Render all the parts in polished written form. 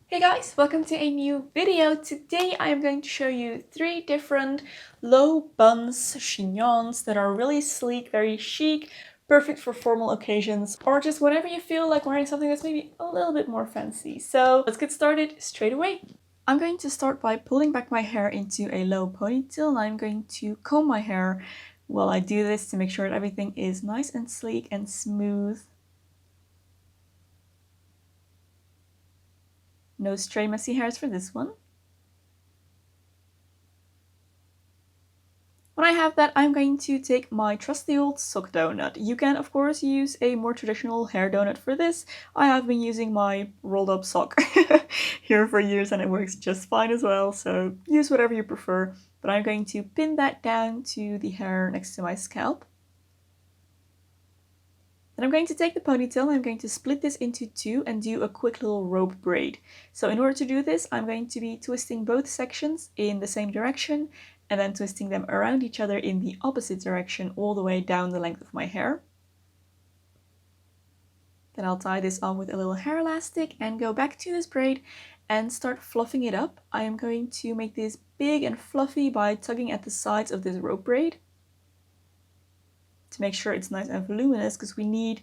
Hey guys, welcome to a new video. Today I am going to show you 3 different low buns chignons that are really sleek, very chic, perfect for formal occasions or just whenever you feel like wearing something that's maybe a little bit more fancy. So let's get started straight away. I'm going to start by pulling back my hair into a low ponytail and I'm going to comb my hair while I do this to make sure that everything is nice and sleek and smooth. No stray messy hairs for this one. When I have that, I'm going to take my trusty old sock donut. You can, of course, use a more traditional hair donut for this. I have been using my rolled up sock here for years and it works just fine as well, so use whatever you prefer. But I'm going to pin that down to the hair next to my scalp. Then I'm going to take the ponytail, I'm going to split this into 2 and do a quick little rope braid. So in order to do this, I'm going to be twisting both sections in the same direction and then twisting them around each other in the opposite direction all the way down the length of my hair. Then I'll tie this on with a little hair elastic and go back to this braid and start fluffing it up. I am going to make this big and fluffy by tugging at the sides of this rope braid to make sure it's nice and voluminous, because we need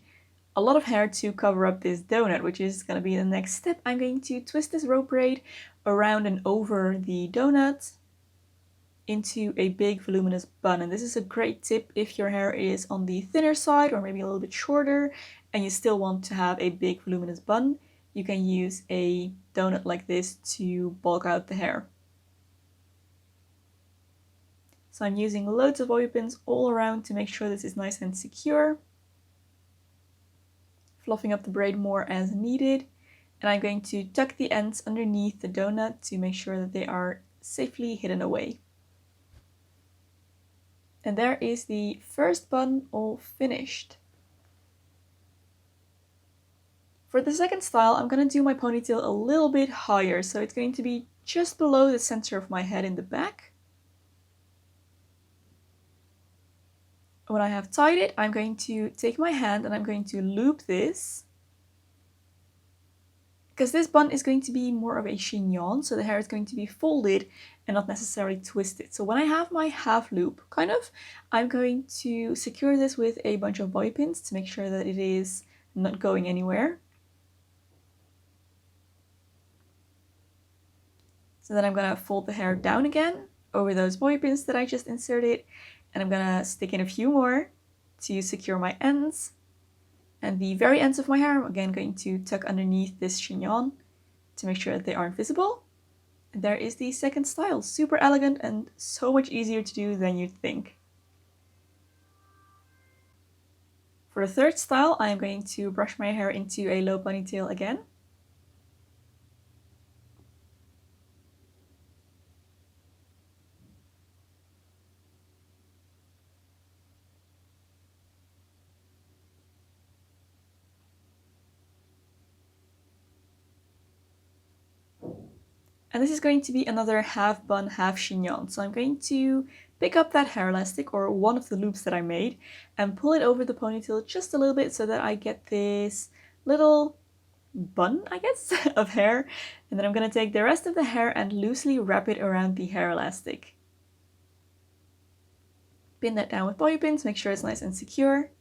a lot of hair to cover up this donut, which is going to be the next step. I'm going to twist this rope braid around and over the donut into a big voluminous bun. And this is a great tip if your hair is on the thinner side or maybe a little bit shorter and you still want to have a big voluminous bun. You can use a donut like this to bulk out the hair. So I'm using loads of bobby pins all around to make sure this is nice and secure. Fluffing up the braid more as needed. And I'm going to tuck the ends underneath the donut to make sure that they are safely hidden away. And there is the first bun all finished. For the second style, I'm going to do my ponytail a little bit higher, so it's going to be just below the center of my head in the back. When I have tied it, I'm going to take my hand and I'm going to loop this, because this bun is going to be more of a chignon, so the hair is going to be folded and not necessarily twisted. So when I have my half loop, I'm going to secure this with a bunch of bobby pins to make sure that it is not going anywhere. So then I'm going to fold the hair down again over those bobby pins that I just inserted, and I'm going to stick in a few more to secure my ends. And the very ends of my hair, I'm again going to tuck underneath this chignon to make sure that they aren't visible. And there is the second style. Super elegant and so much easier to do than you'd think. For the third style, I am going to brush my hair into a low ponytail again. And this is going to be another half bun, half chignon. So I'm going to pick up that hair elastic, or one of the loops that I made, and pull it over the ponytail just a little bit so that I get this little bun, I guess, of hair. And then I'm going to take the rest of the hair and loosely wrap it around the hair elastic. Pin that down with bobby pins, make sure it's nice and secure.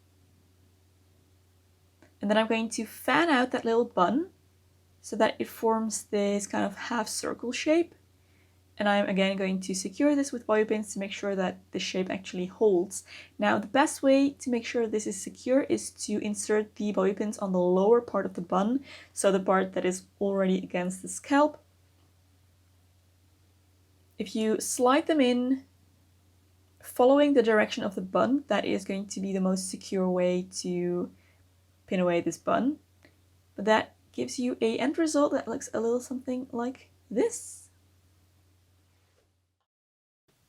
And then I'm going to fan out that little bun so that it forms this kind of half circle shape. And I'm again going to secure this with bobby pins to make sure that the shape actually holds. Now, the best way to make sure this is secure is to insert the bobby pins on the lower part of the bun, so the part that is already against the scalp. If you slide them in following the direction of the bun, that is going to be the most secure way to pin away this bun. But that gives you an end result that looks a little something like this.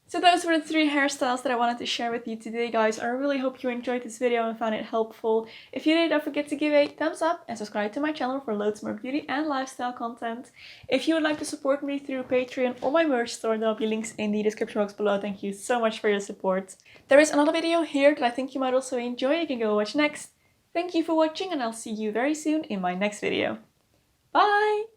So those were the 3 hairstyles that I wanted to share with you today, guys. I really hope you enjoyed this video and found it helpful. If you did, don't forget to give a thumbs up and subscribe to my channel for loads more beauty and lifestyle content. If you would like to support me through Patreon or my merch store, there'll be links in the description box below. Thank you so much for your support. There is another video here that I think you might also enjoy. You can go watch next. Thank you for watching and I'll see you very soon in my next video. Bye!